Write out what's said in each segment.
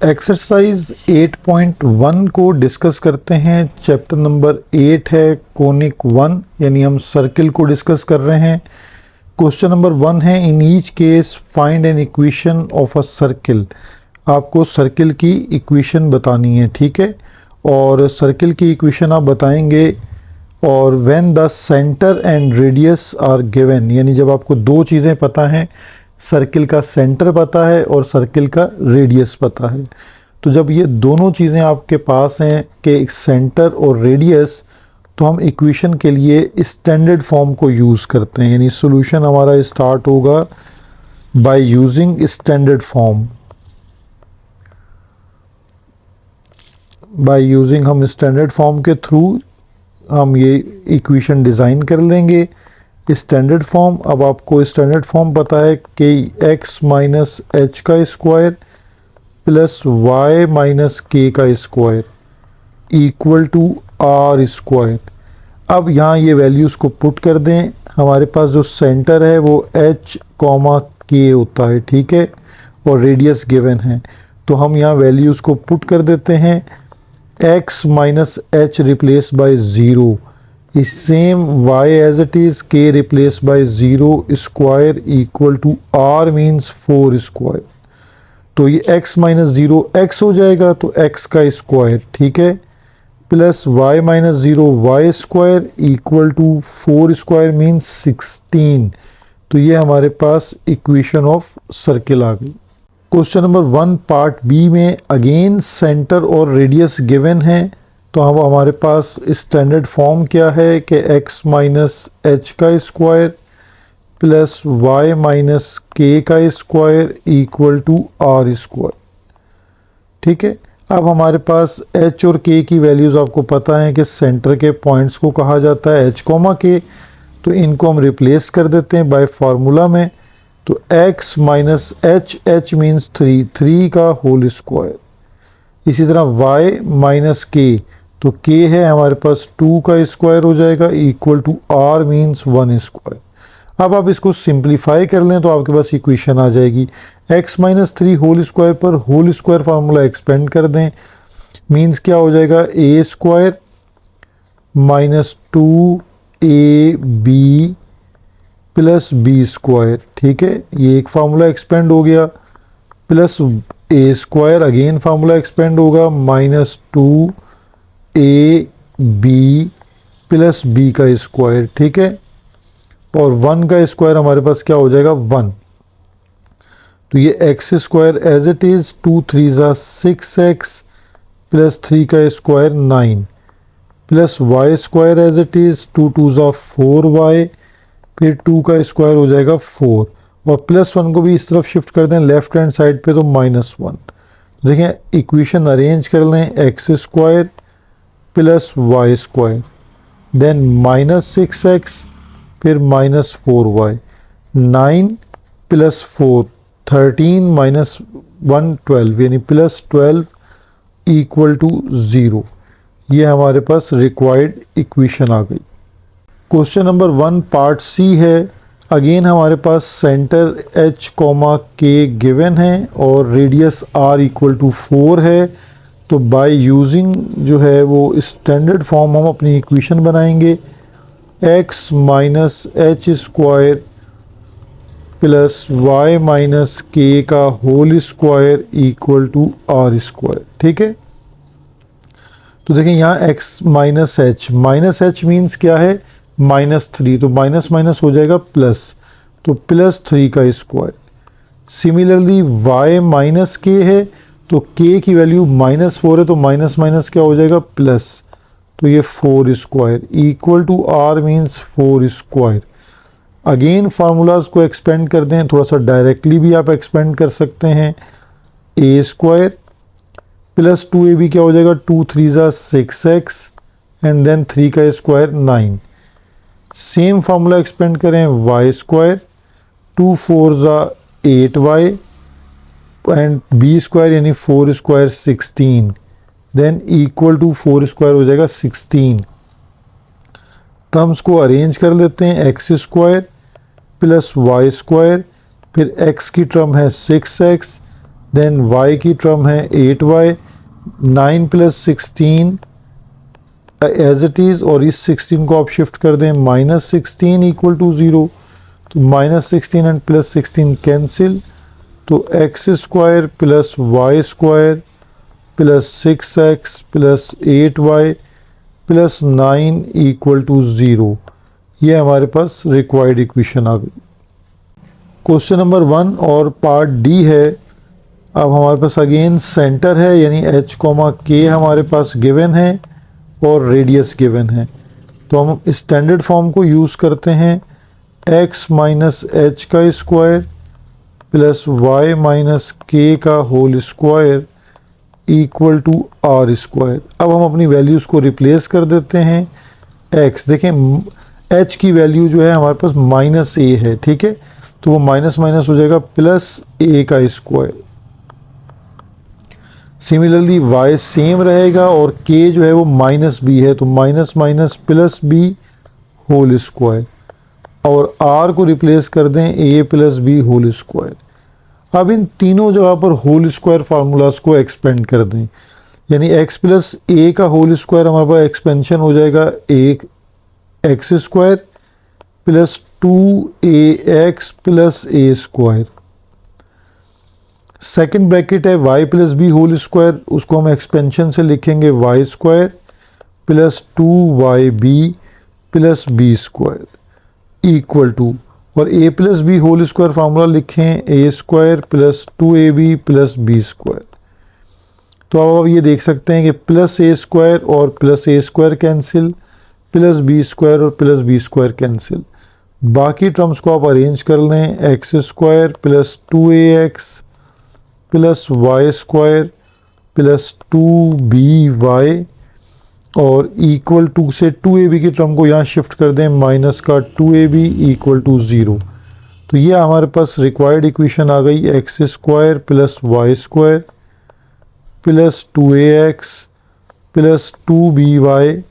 Exercise 8.1 को discuss करते हैं। चैप्टर नंबर 8 है कोनिक 1, यानी हम सर्किल को डिस्कस कर रहे हैं। क्वेश्चन नंबर 1 है in each case find an equation of a circle. आपको सर्किल की इक्वेशन बतानी है, ठीक है। और सर्किल की इक्वेशन आप बताएंगे और when the centre and radius are given, यानी जब आपको दो चीज़ें पता हैं, सर्किल का सेंटर पता है और सर्किल का रेडियस पता है। तो जब ये दोनों चीज़ें आपके पास हैं कि सेंटर और रेडियस, तो हम इक्वेशन के लिए स्टैंडर्ड फॉर्म को यूज़ करते हैं। यानी सॉल्यूशन हमारा स्टार्ट होगा bye using standard form. By using हम स्टैंडर्ड फॉर्म के थ्रू हम ये इक्वेशन डिज़ाइन कर लेंगे। स्टैंडर्ड फॉर्म, अब आपको स्टैंडर्ड फॉर्म पता है कि x माइनस एच का square plus y minus k का square equal to r square. अब यहाँ ये वैल्यूज़ को पुट कर दें। हमारे पास जो सेंटर है वो h कॉमा के होता है, ठीक है, और रेडियस गिवन है। तो हम यहाँ वैल्यूज़ को पुट कर देते हैं। x minus H replace by zero is same y as it is, k replaced by 0 square equal to r means 4 square। तो ये x माइनस ज़ीरो x हो जाएगा, तो x का स्क्वायर, ठीक है, plus y minus zero y square equal to 4 square means 16। तो ये हमारे पास इक्वेशन ऑफ सर्किल आ गई। क्वेश्चन नंबर 1 पार्ट बी में अगेन सेंटर और रेडियस गिवन है। तो अब हमारे पास स्टैंडर्ड फॉर्म क्या है कि x माइनस एच का square plus y minus k का square equal to r square, ठीक है। अब हमारे पास h और k की वैल्यूज़ आपको पता है कि सेंटर के पॉइंट्स को कहा जाता है h कॉमा k। तो इनको हम रिप्लेस कर देते हैं बाय फार्मूला में। तो x minus H, h means 3 का होल स्क्वायर। इसी तरह y माइनस के, तो k है हमारे पास 2 का स्क्वायर हो जाएगा equal to r means 1 square. अब आप इसको सिंप्लीफाई कर लें तो आपके पास इक्वेशन आ जाएगी। x माइनस 3 होल स्क्वायर पर होल स्क्वायर फार्मूला एक्सपेंड कर दें, मीन्स क्या हो जाएगा a square minus 2ab plus b square, ठीक है। ये एक फार्मूला एक्सपेंड हो गया, plus a square again formula expand होगा माइनस 2ab प्लस b का स्क्वायर, ठीक है। और 1 का स्क्वायर हमारे पास क्या हो जाएगा 1। तो ये x square as it is 2 3 ज़ा 6x प्लस 3 का square 9 plus y square as it is 2 2 ज़ा 4y, फिर 2 का स्क्वायर हो जाएगा 4 और प्लस 1 को भी इस तरफ शिफ्ट कर दें लेफ्ट हैंड साइड पे, तो माइनस 1। देखें इक्वेशन अरेंज कर लें, x square plus y square then minus 6x फिर माइनस 4y, 9 प्लस 4 13 माइनस 1 12, यानी प्लस 12 इक्वल टू 0। ये हमारे पास रिक्वायर्ड इक्वेशन आ गई। क्वेश्चन नंबर 1 पार्ट सी है। अगेन हमारे पास सेंटर h कॉमा के गिवन है और रेडियस r इक्वल टू 4 है। तो बाय यूजिंग जो है वो स्टैंडर्ड फॉर्म हम अपनी इक्वेशन बनाएंगे। x minus h square plus y minus k का whole square equal to r square, ठीक है। तो देखें यहाँ x माइनस एच मीन्स क्या है -3, तो माइनस माइनस हो जाएगा प्लस, तो प्लस 3 का स्क्वायर। सिमिलरली y माइनस के है, तो k की वैल्यू -4 है, तो माइनस माइनस क्या हो जाएगा प्लस, तो ये 4 square equal to r means 4 square. Again formulas को एक्सपेंड कर दें, थोड़ा सा डायरेक्टली भी आप एक्सपेंड कर सकते हैं। a स्क्वायर प्लस 2ab क्या हो जाएगा 2 3 ज़ा 6x एंड देन 3 का स्क्वायर 9। सेम फार्मूला एक्सपेंड करें, y स्क्वायर 2 4 ज़ा 8y एंड b स्क्वायर यानी 4 square 16 then equal to 4 square हो जाएगा 16। टर्म्स को अरेंज कर लेते हैं, x square plus y square, फिर x की टर्म है 6x देन y की टर्म है 8y, 9 plus 16 as it is, और इस 16 को आप शिफ्ट कर दें -16 इक्वल टू 0, तो -16 एंड +16 कैंसिल, तो x square plus y square plus 6x plus 8y plus 9 equal to 0, ये हमारे पास रिक्वायर्ड इक्वेशन आ गई। क्वेश्चन नंबर 1 और पार्ट डी है। अब हमारे पास अगेन सेंटर है, यानी h, k हमारे पास गिवन है और रेडियस गिवन है, तो हम स्टैंडर्ड फॉर्म को यूज़ करते हैं x माइनस एच का square plus y minus k का whole square equal to r square. अब हम अपनी वैल्यूज़ को रिप्लेस कर देते हैं। x देखें h की वैल्यू जो है हमारे पास -a है, ठीक है, तो वो माइनस माइनस हो जाएगा प्लस a का स्क्वायर। सिमिलरली y सेम रहेगा और k जो है वो -b है, तो minus minus plus b whole square, और r को रिप्लेस कर दें a plus b whole square. अब इन तीनों जगह पर होल स्क्वायर फार्मूलाज को एक्सपेंड कर दें, यानी x प्लस a का होल स्क्वायर हमारे पास एक्सपेंशन हो जाएगा x square plus 2ax plus a square. Second bracket है y plus b whole square, उसको हम एक्सपेंशन से लिखेंगे y square plus 2yb plus b square equal to, और a plus b whole square formula लिखें a square plus 2ab plus b square. तो अब आप ये देख सकते हैं कि प्लस a स्क्वायर और plus a square cancel, plus b square और प्लस b स्क्वायर कैंसिल, बाकी टर्म्स को आप अरेंज कर लें x square plus 2ax plus y square plus 2by, और इक्वल टू से 2ab की टर्म को यहाँ शिफ्ट कर दें माइनस का 2ab इक्वल टू 0। तो ये हमारे पास रिक्वायर्ड इक्वेशन आ गई, x square plus y square plus 2ax plus 2by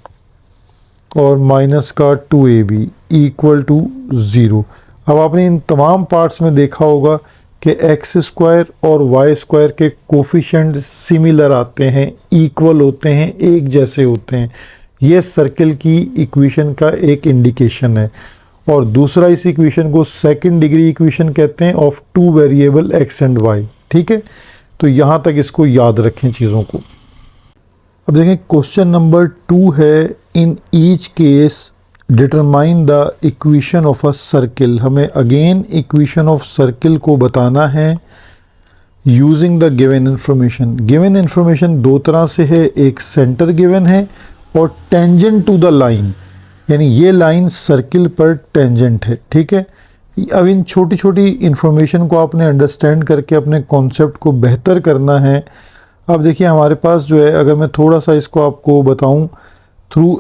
और माइनस का 2ab इक्वल टू 0। अब आपने इन तमाम पार्ट्स में देखा होगा कि एक्स स्क्वायर और वाई स्क्वायर के कोफिशिएंट सिमिलर आते हैं, इक्वल होते हैं, एक जैसे होते हैं। ये सर्किल की इक्वेशन का एक इंडिकेशन है। और दूसरा, इस इक्वेशन को सेकंड डिग्री इक्वेशन कहते हैं of two variable x and y, ठीक है। तो यहाँ तक इसको याद रखें चीज़ों को। अब देखें क्वेश्चन नंबर 2 है, in each case determine the equation of a circle. हमें अगेन इक्वेशन ऑफ सर्किल को बताना है using the given information. Given information दो तरह से है, एक सेंटर गिवन है और टेंजेंट टू द लाइन, यानी ये लाइन सर्किल पर टेंजेंट है, ठीक है। अब इन छोटी छोटी इंफॉर्मेशन को आपने अंडरस्टैंड करके अपने कॉन्सेप्ट को बेहतर करना है। अब देखिए हमारे पास जो है, अगर मैं थोड़ा सा इसको आपको बताऊं थ्रू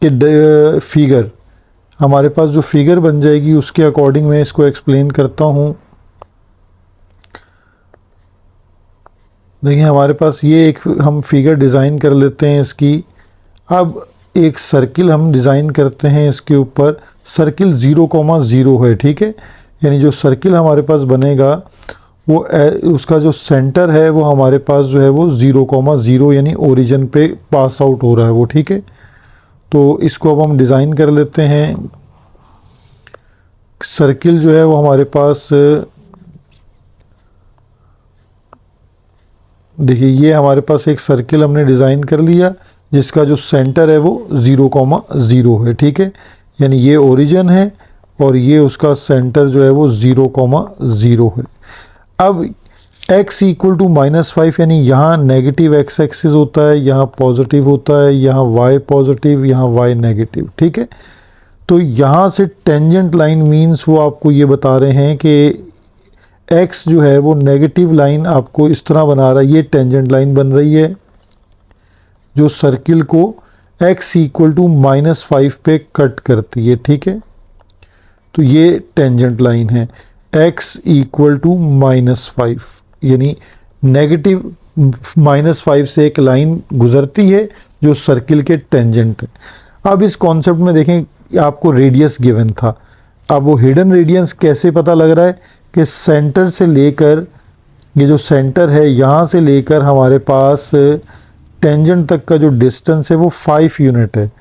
कि फिगर, हमारे पास जो फिगर बन जाएगी उसके अकॉर्डिंग मैं इसको एक्सप्लेन करता हूँ। देखिए हमारे पास ये एक हम फिगर डिज़ाइन कर लेते हैं इसकी। अब एक सर्किल हम डिज़ाइन करते हैं, इसके ऊपर सर्किल 0,0 है, ठीक है। यानी जो सर्किल हमारे पास बनेगा वो उसका जो सेंटर है वो हमारे पास जो है वो 0,0 यानी ओरिजिन पे पास आउट हो रहा है वो, ठीक है। तो इसको अब हम डिज़ाइन कर लेते हैं। सर्किल जो है वो हमारे पास, देखिए ये हमारे पास एक सर्किल हमने डिज़ाइन कर लिया जिसका जो सेंटर है वो 0,0 है, ठीक है। यानी ये ओरिजिन है और ये उसका सेंटर जो है वो 0,0 है। अब x इक्वल टू -5, यानी यहाँ नेगेटिव x एक्सिस होता है, यहाँ पॉजिटिव होता है, यहाँ y पॉजिटिव, यहाँ y नेगेटिव, ठीक है। तो यहाँ से टेंजेंट लाइन मीन्स वो आपको ये बता रहे हैं कि x जो है वो नेगेटिव लाइन आपको इस तरह बना रहा है, ये टेंजेंट लाइन बन रही है जो सर्किल को x इक्वल टू -5 पे कट करती है, ठीक है। तो ये टेंजेंट लाइन है x इक्वल टू -5, यानी नेगेटिव -5 से एक लाइन गुजरती है जो सर्किल के टेंजेंट है। अब इस कॉन्सेप्ट में देखें आपको रेडियस गिवन था, अब वो हिडन रेडियस कैसे पता लग रहा है कि सेंटर से लेकर ये जो सेंटर है यहाँ से लेकर हमारे पास टेंजेंट तक का जो डिस्टेंस है वो 5 यूनिट है,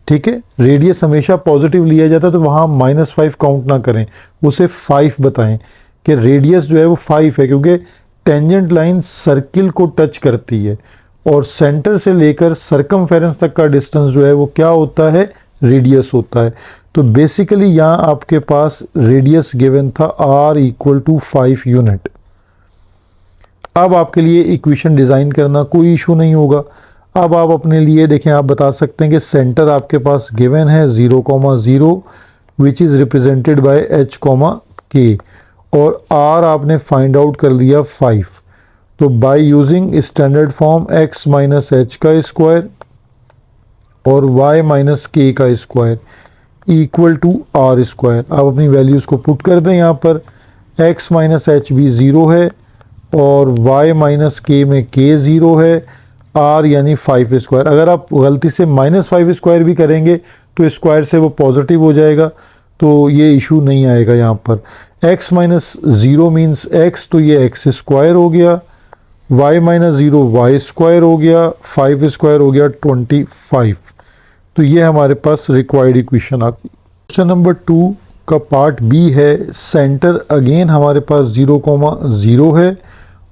ठीक है। रेडियस हमेशा पॉजिटिव लिया जाता है, तो वहाँ -5 काउंट ना करें, उसे 5 बताएं कि रेडियस जो है वो 5 है, क्योंकि टेंजेंट लाइन सर्किल को टच करती है और सेंटर से लेकर सरकमफेरेंस तक का डिस्टेंस जो है वो क्या होता है, रेडियस होता है। तो बेसिकली यहाँ आपके पास रेडियस गिवन था r = 5 यूनिट। अब आपके लिए इक्वेशन डिज़ाइन करना कोई इशू नहीं होगा। अब आप अपने लिए देखें, आप बता सकते हैं कि सेंटर आपके पास गिवन है 0,0 which is represented by h, k, और r आपने फाइंड आउट कर लिया 5। तो by using standard form x - h का स्क्वायर और y - k का square equal to r square, आप अपनी वैल्यूज़ को पुट कर दें। यहाँ पर x - h भी 0 है और y - k में k 0 है, r यानी 5 स्क्वायर। अगर आप गलती से -5 स्क्वायर भी करेंगे तो स्क्वायर से वो पॉजिटिव हो जाएगा, तो ये इशू नहीं आएगा यहाँ पर। x - 0 मीन्स x, तो ये x स्क्वायर हो गया, y - 0 y स्क्वायर हो गया, 5 स्क्वायर हो गया 25। तो ये हमारे पास रिक्वायर्ड इक्वेशन आ गई। क्वेश्चन नंबर 2 का पार्ट बी है। सेंटर अगेन हमारे पास 0,0 है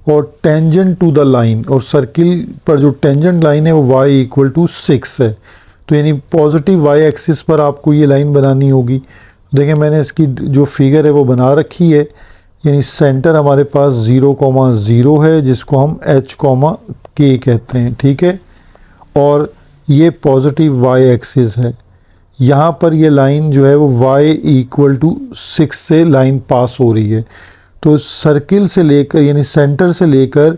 और टेंजेंट टू द लाइन, और सर्किल पर जो टेंजेंट लाइन है वो y = 6 है। तो यानी पॉजिटिव y एक्सिस पर आपको ये लाइन बनानी होगी। देखें मैंने इसकी जो फिगर है वो बना रखी है, यानी सेंटर हमारे पास 0,0 है जिसको हम h, k कहते हैं, ठीक है। और ये पॉजिटिव y एक्सिस है। यहाँ पर ये लाइन जो है वो y = 6 से लाइन पास हो रही है। तो सर्किल से लेकर यानी सेंटर से लेकर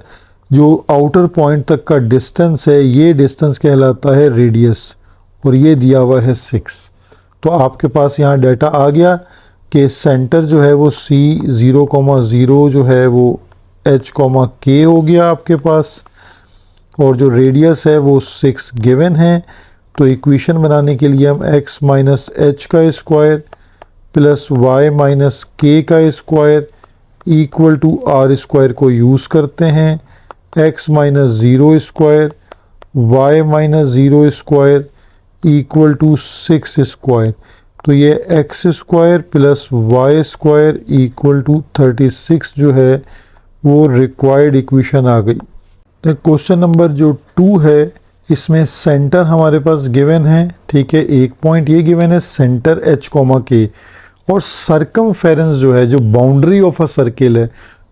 जो आउटर पॉइंट तक का डिस्टेंस है, ये डिस्टेंस कहलाता है रेडियस, और ये दिया हुआ है 6। तो आपके पास यहाँ डाटा आ गया कि सेंटर जो है वो c 0,0 जो है वो h, k हो गया आपके पास, और जो रेडियस है वो 6 गिवन है। तो इक्वेशन बनाने के लिए हम x - h का स्क्वायर प्लस y - k का square equal to r square को यूज़ करते हैं। x - 0 square y - 0 square equal to 6 square, तो ये x square plus y square equal to 36 जो है वो रिक्वायर्ड इक्वेशन आ गई। तो क्वेश्चन नंबर जो 2 है, इसमें सेंटर हमारे पास गिवन है, ठीक है। एक पॉइंट ये गिवन है सेंटर h, k, और सरकमफेरेंस जो है, जो बाउंड्री ऑफ अ सर्किल है,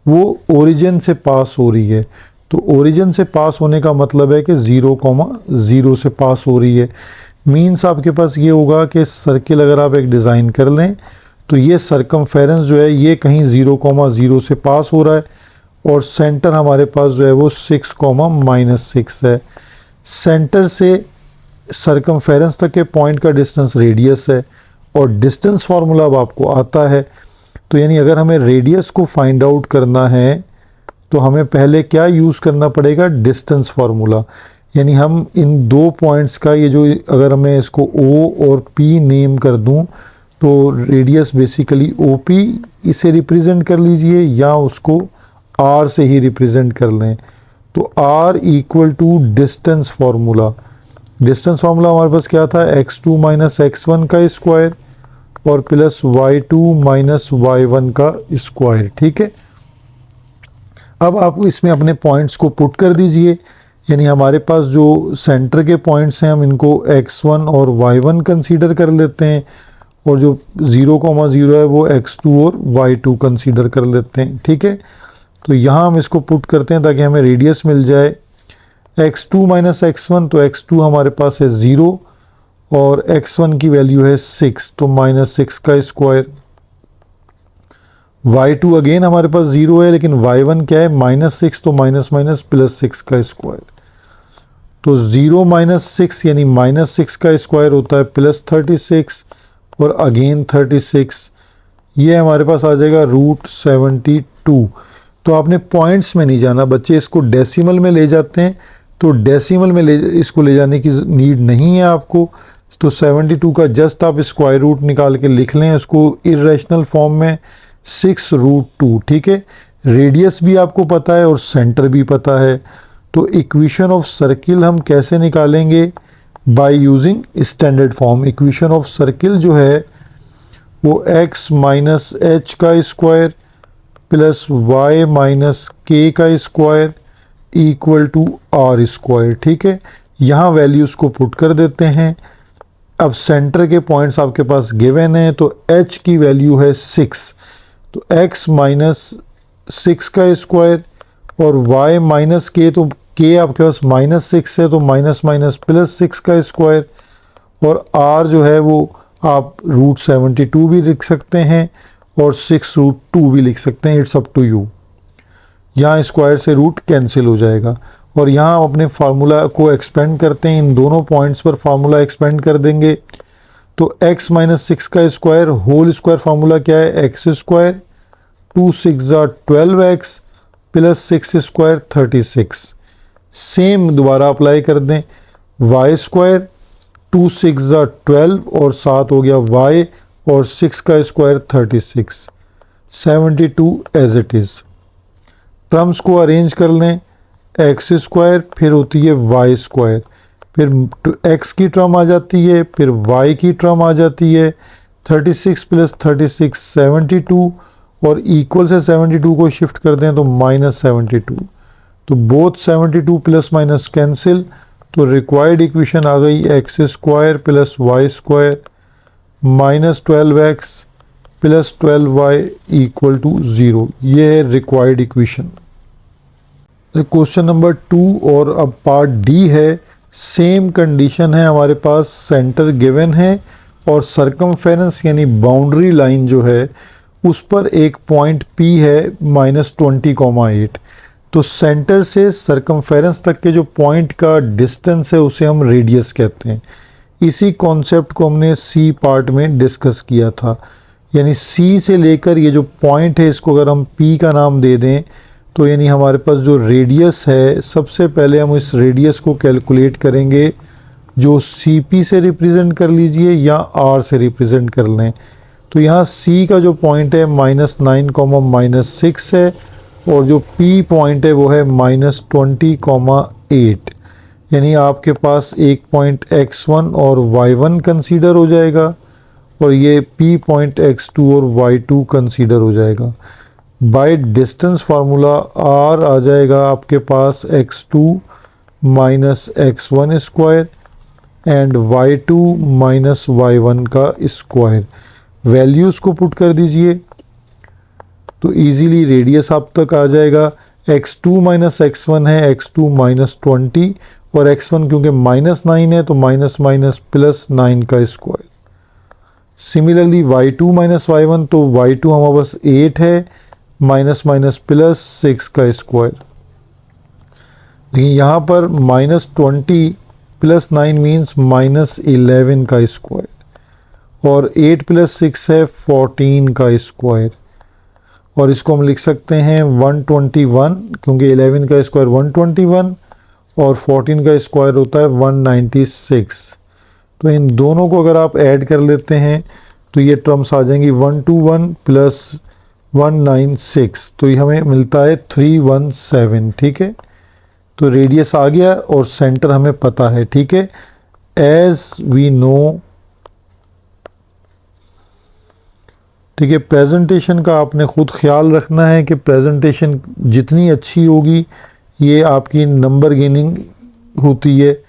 वो ओरिजिन से पास हो रही है। तो ओरिजिन से पास होने का मतलब है कि 0,0 से पास हो रही है। मीन्स आपके पास ये होगा कि सर्किल अगर आप एक डिज़ाइन कर लें तो ये सरकमफेरेंस जो है ये कहीं 0,0 से पास हो रहा है, और सेंटर हमारे पास जो है वो 6, -6 है। सेंटर से सरकमफेरेंस तक के पॉइंट का डिस्टेंस रेडियस है, और डिस्टेंस फार्मूला अब आपको आता है। तो यानी अगर हमें रेडियस को फाइंड आउट करना है तो हमें पहले क्या यूज़ करना पड़ेगा, डिस्टेंस फार्मूला। यानी हम इन दो पॉइंट्स का ये जो, अगर मैं इसको O और P नेम कर दूं तो रेडियस बेसिकली OP इसे रिप्रेजेंट कर लीजिए, या उसको R से ही रिप्रेजेंट कर लें। तो R = distance formula. Distance formula हमारे पास क्या था, x2 - x1 का स्क्वायर और प्लस y2 - y1 का स्क्वायर, ठीक है। अब आप इसमें अपने पॉइंट्स को पुट कर दीजिए, यानी हमारे पास जो सेंटर के पॉइंट्स हैं हम इनको x1 और y1 कंसीडर कर लेते हैं, और जो 0,0 है वो x2 और y2 कंसीडर कर लेते हैं, ठीक है। तो यहाँ हम इसको पुट करते हैं ताकि हमें रेडियस मिल जाए। x2 - x1, तो x2 हमारे पास है 0 और x1 की वैल्यू है 6, तो -6 का स्क्वायर। y2 अगेन हमारे पास 0 है, लेकिन y1 क्या है, -6, तो माइनस प्लस 6 का स्क्वायर। तो 0 - 6 यानी -6 का स्क्वायर होता है प्लस 36, और अगेन 36, ये हमारे पास आ जाएगा √72। तो आपने पॉइंट्स में नहीं जाना, बच्चे इसको डेसिमल में ले जाते हैं, तो डेसिमल में इसको ले जाने की नीड नहीं है आपको। तो 72 का जस्ट आप स्क्वायर रूट निकाल के लिख लें उसको इरेशनल फॉर्म में, 6√2, ठीक है। रेडियस भी आपको पता है और सेंटर भी पता है। तो इक्वेशन ऑफ सर्किल हम कैसे निकालेंगे? By using standard form. Equation of circle जो है वो x माइनस एच का square plus y minus k का square equal to r square. ठीक है, यहाँ वैल्यूज़ को पुट कर देते हैं। अब सेंटर के पॉइंट्स आपके पास गिवन है, तो h की वैल्यू है 6, तो x माइनस 6 का स्क्वायर और y माइनस के, तो k आपके पास -6 है तो माइनस माइनस प्लस 6 का स्क्वायर, और r जो है वो आप √72 भी लिख सकते हैं और 6√2 भी लिख सकते हैं, इट्स अप टू यू। यहाँ स्क्वायर से रूट कैंसिल हो जाएगा और यहाँ हम अपने फार्मूला को एक्सपेंड करते हैं। इन दोनों पॉइंट्स पर फार्मूला एक्सपेंड कर देंगे। तो x माइनस 6 का स्क्वायर होल स्क्वायर फार्मूला क्या है? X square 2 6 12x plus 6 square 36। Same दोबारा अप्लाई कर दें। y स्क्वायर 2 6 12 और 7 हो गया y और 6 का square 36, 72 as it is. Terms को अरेंज कर लें। एक्स स्क्वायर फिर होती है वाई स्क्वायर, फिर एक्स की टर्म आ जाती है, फिर वाई की टर्म आ जाती है। 36 प्लस 36 72 और इक्वल से 72 को शिफ्ट कर दें तो -72। तो बोथ 72 प्लस माइनस कैंसिल, तो रिक्वायर्ड इक्वेशन आ गई x square plus y square -12x plus 12y equal to 0। ये है रिक्वायर्ड इक्वेशन। क्वेश्चन नंबर 2 और अब पार्ट डी है। सेम कंडीशन है हमारे पास, सेंटर गिवन है और सरकमफेरेंस यानी बाउंड्री लाइन जो है उस पर एक पॉइंट P है -20,8। तो सेंटर से सरकमफेरेंस तक के जो पॉइंट का डिस्टेंस है उसे हम रेडियस कहते हैं। इसी कॉन्सेप्ट को हमने सी पार्ट में डिस्कस किया था, यानी सी से लेकर ये जो पॉइंट है इसको अगर हम P का नाम दे दें तो यानी हमारे पास जो रेडियस है, सबसे पहले हम इस रेडियस को कैलकुलेट करेंगे जो CP से रिप्रेजेंट कर लीजिए या R से रिप्रेजेंट कर लें। तो यहाँ C का जो पॉइंट है -9, -6 है और जो P पॉइंट है वो है -20,8। यानी आपके पास एक पॉइंट x1 और y1 कंसीडर हो जाएगा और ये P पॉइंट x2 और y2 कंसीडर हो जाएगा। बाय डिस्टेंस फार्मूला R आ जाएगा आपके पास x2 minus x1 square and y2 minus y1 का स्क्वायर। वैल्यूज़ को पुट कर दीजिए तो इजीली रेडियस आप तक आ जाएगा। x2 माइनस x1 है x2 -20 और x1 क्योंकि -9 है तो माइनस माइनस प्लस 9 का square. Similarly y2 minus y1, तो y2 हमारे पास 8 है माइनस माइनस प्लस 6 का स्क्वायर। देखिए यहाँ पर -20 प्लस 9 मीन्स -11 का स्क्वायर और 8 प्लस 6 है 14 का स्क्वायर। और इसको हम लिख सकते हैं 121 क्योंकि 11 का स्क्वायर 121 और 14 का स्क्वायर होता है 196। तो इन दोनों को अगर आप ऐड कर लेते हैं तो ये टर्म्स आ जाएंगी 121 प्लस 196, तो ये हमें मिलता है 317। ठीक है, तो रेडियस आ गया और सेंटर हमें पता है। ठीक है, एज वी नो। ठीक है, प्रेजेंटेशन का आपने खुद ख्याल रखना है कि प्रेजेंटेशन जितनी अच्छी होगी ये आपकी नंबर गेनिंग होती है,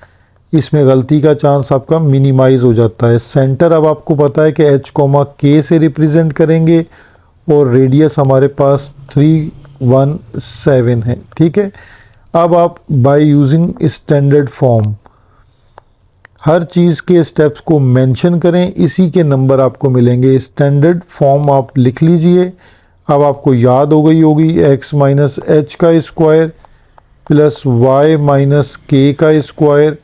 इसमें गलती का चांस आपका मिनिमाइज हो जाता है। सेंटर अब आपको पता है कि h, k से रिप्रेजेंट करेंगे और रेडियस हमारे पास 317 है। ठीक है, अब आप बाय यूजिंग स्टैंडर्ड फॉर्म हर चीज़ के स्टेप्स को मेंशन करें, इसी के नंबर आपको मिलेंगे। स्टैंडर्ड फॉर्म आप लिख लीजिए। अब आपको याद हो गई होगी x माइनस एच का square plus y minus k का square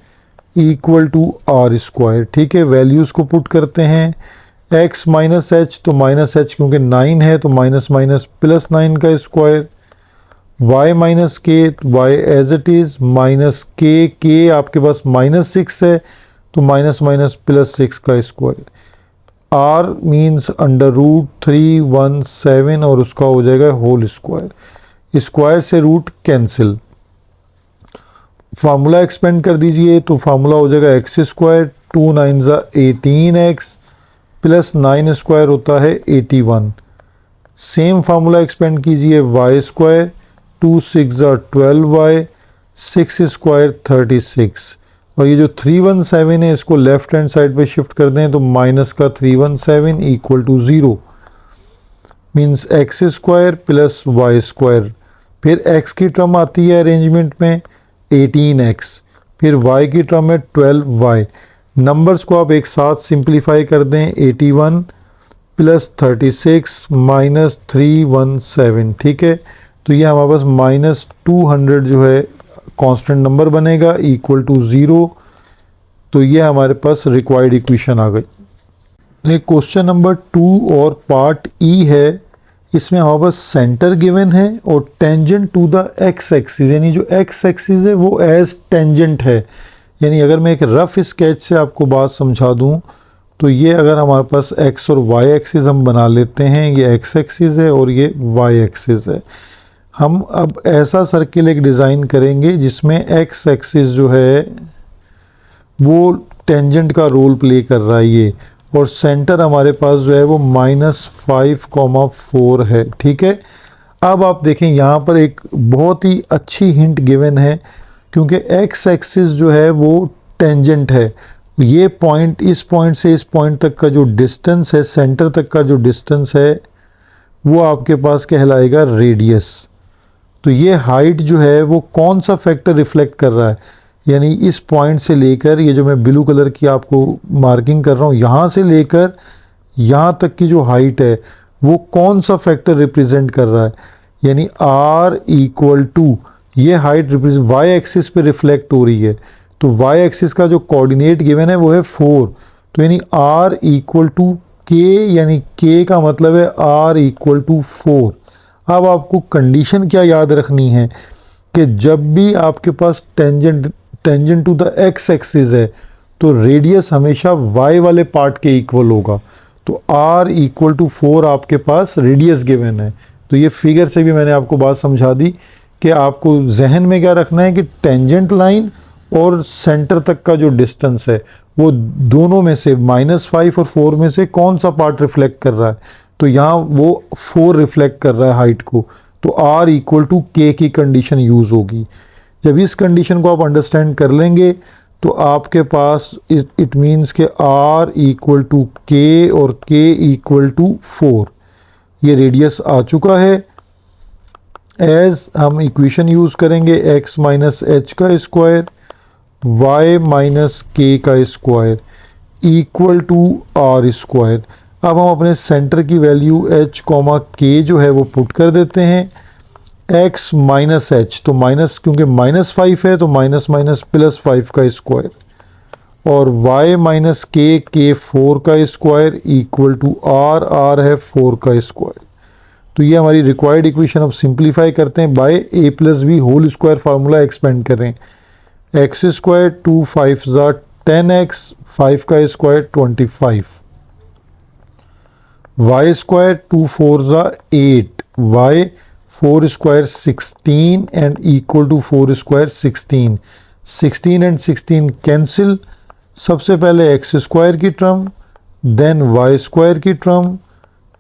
equal to r square. ठीक है, वैल्यूज़ को पुट करते हैं। x माइनस एच, तो माइनस एच क्योंकि 9 है तो माइनस माइनस प्लस 9 का square. y minus k, y as it is, minus k आपके पास -6 है तो माइनस माइनस प्लस 6 का स्क्वायर। r मीन्स √317 और उसका हो जाएगा होल स्क्वायर। स्क्वायर से रूट कैंसिल, फार्मूला एक्सपेंड कर दीजिए तो फार्मूला हो जाएगा एक्स स्क्वायर, 2 9 ज़ा 18x प्लस 9 स्क्वायर होता है 81। सेम फार्मूला एक्सपेंड कीजिए वाई स्क्वायर, 2 6 ज़ा 12y, 6 स्क्वायर 36, और ये जो 317 है इसको लेफ्ट हैंड साइड पे शिफ्ट कर दें तो माइनस का 317 equal to 0, means x square plus y square. फिर x की टर्म आती है अरेंजमेंट में 18x, फिर y की टर्म है 12y। नंबर्स को आप एक साथ सिंप्लीफाई कर दें, 81 प्लस 36 माइनस 317, ठीक है। तो ये हमारे पास माइनस 200 जो है कांस्टेंट नंबर बनेगा इक्वल टू 0। तो ये हमारे पास रिक्वायर्ड इक्वेशन आ गई। क्वेश्चन नंबर 2 और पार्ट ई है, इसमें हमारे पास सेंटर गिवन है और tangent to the x axis, यानी जो एक्स एक्सिस है वो एज टेंजेंट है। यानी अगर मैं एक रफ स्केच से आपको बात समझा दूं तो ये अगर हमारे पास एक्स और वाई एक्सिस हम बना लेते हैं, ये एक्स एक्सिस है और ये वाई एक्सिस है। हम अब ऐसा सर्किल एक डिज़ाइन करेंगे जिसमें एक्स एक्सिस जो है वो टेंजेंट का रोल प्ले कर रहा है ये, और सेंटर हमारे पास जो है वो -5,4 है, ठीक है। अब आप देखें यहाँ पर एक बहुत ही अच्छी हिंट गिवन है, क्योंकि एक्स एक्सिस जो है वो टेंजेंट है। ये पॉइंट, इस पॉइंट से इस पॉइंट तक का जो डिस्टेंस है, सेंटर तक का जो डिस्टेंस है वो आपके पास कहलाएगा रेडियस। तो ये हाइट जो है वो कौन सा फैक्टर रिफ्लेक्ट कर रहा है, यानी इस पॉइंट से लेकर, ये जो मैं ब्लू कलर की आपको मार्किंग कर रहा हूँ, यहाँ से लेकर यहाँ तक की जो हाइट है वो कौन सा फैक्टर रिप्रेजेंट कर रहा है, यानी r इक्वल टू, ये हाइट रिप्रेजेंट वाई एक्सिस पे रिफ्लेक्ट हो रही है। तो वाई एक्सिस का जो कोऑर्डिनेट गिवन है वो है 4, तो यानी r इक्वल टू k, यानी k का मतलब है r इक्वल टू 4। अब आपको कंडीशन क्या याद रखनी है कि जब भी आपके पास tangent to the x axis है तो रेडियस हमेशा y वाले पार्ट के इक्वल होगा। तो r इक्वल टू 4 आपके पास रेडियस गिवन है। तो ये फिगर से भी मैंने आपको बात समझा दी कि आपको जहन में क्या रखना है कि टेंजेंट लाइन और सेंटर तक का जो डिस्टेंस है वो दोनों में से -5 और 4 में से कौन सा पार्ट रिफ्लेक्ट कर रहा है। तो यहाँ वो 4 रिफ्लेक्ट कर रहा है हाइट को, तो r इक्वल टू k की कंडीशन यूज़ होगी। जब इस कंडीशन को आप अंडरस्टैंड कर लेंगे तो आपके पास इट मीन्स के r इक्वल टू k और k इक्वल टू 4, ये रेडियस आ चुका है। एज हम इक्वेशन यूज़ करेंगे x माइनस एच का स्क्वायर y माइनस के का square equal to r square. अब हम अपने सेंटर की वैल्यू h कॉमा k जो है वो पुट कर देते हैं। x माइनस एच, तो माइनस, क्योंकि -5 है तो माइनस माइनस प्लस 5 का स्क्वायर, और y माइनस के 4 का स्क्वायर इक्वल टू r है 4 का स्क्वायर। तो ये हमारी रिक्वायर्ड इक्वेशन। अब सिंप्लीफाई करते हैं by a plus b whole square formula expand करें। एक्स स्क्वायर 2 5 ज़ा 10x, 5 का स्क्वायर 25, वाई स्क्वायर 2 4 ज़ा 8, y 4 square 16 and equal to 4 square 16, 16 and 16 cancel. सबसे पहले एक्स स्क्वायर की टर्म, देन वाई स्क्वायर की टर्म,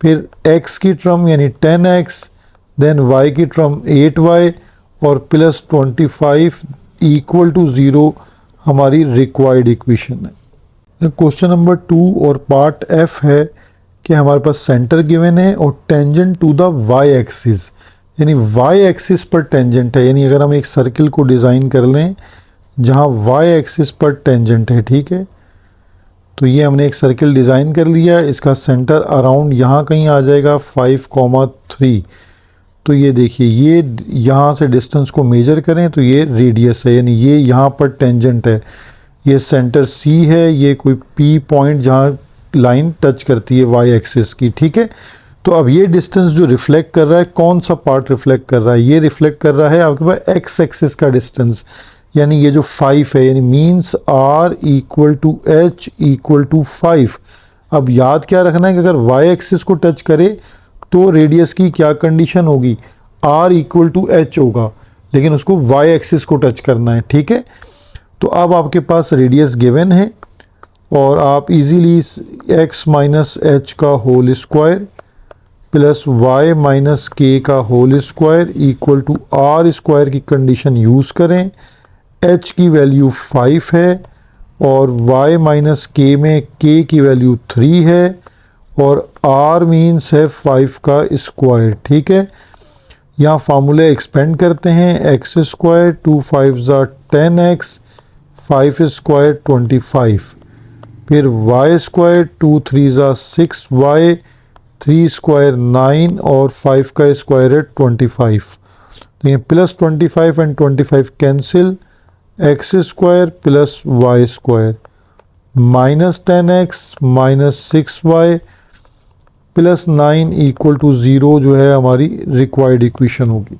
फिर x की टर्म यानी 10x, देन y की टर्म 8y और प्लस 25 इक्वल टू 0 हमारी रिक्वायर्ड इक्वेशन है। क्वेश्चन नंबर 2 और पार्ट f है कि हमारे पास सेंटर गिवन है और tangent to the y axis, यानी y एक्सिस पर टेंजेंट है। यानी अगर हम एक सर्किल को डिज़ाइन कर लें जहाँ y एक्सिस पर टेंजेंट है, ठीक है, तो ये हमने एक सर्किल डिज़ाइन कर लिया। इसका सेंटर अराउंड यहाँ कहीं आ जाएगा 5,3। तो ये देखिए, ये यहाँ से डिस्टेंस को मेजर करें तो ये रेडियस है, यानी ये यहाँ पर टेंजेंट है। ये सेंटर C है, ये कोई P पॉइंट जहाँ लाइन टच करती है y एक्सिस की, ठीक है। तो अब ये डिस्टेंस जो रिफ्लेक्ट कर रहा है, कौन सा पार्ट रिफ्लेक्ट कर रहा है, ये रिफ्लेक्ट कर रहा है आपके पास x एक्सिस का डिस्टेंस, यानी ये जो 5 है, यानी means r equal to h equal to 5। अब याद क्या रखना है कि अगर y एक्सिस को टच करे तो रेडियस की क्या कंडीशन होगी, r इक्वल टू एच होगा, लेकिन उसको y एक्सिस को टच करना है, ठीक है। तो अब आपके पास रेडियस गिवन है और आप इजीली x माइनस एच का whole square plus y minus k का whole square equal to r square की कंडीशन यूज़ करें। h की वैल्यू 5 है और y माइनस के में k की वैल्यू 3 है और r मीन्स है 5 का स्क्वायर, ठीक है। यहाँ फार्मूले एक्सपेंड करते हैं, एक्स स्क्वायर 2 5 ज़ा 10x, 5 स्क्वायर 25, फिर y स्क्वायर 2 3 ज़ा 6y, 3 स्क्वायर 9 और 5 का स्क्वायर है 25। तो ये plus 25 and 25 cancel, x square plus y square minus 10x minus 6y plus 9 equal to 0 जो है हमारी रिक्वायर्ड इक्वेशन होगी।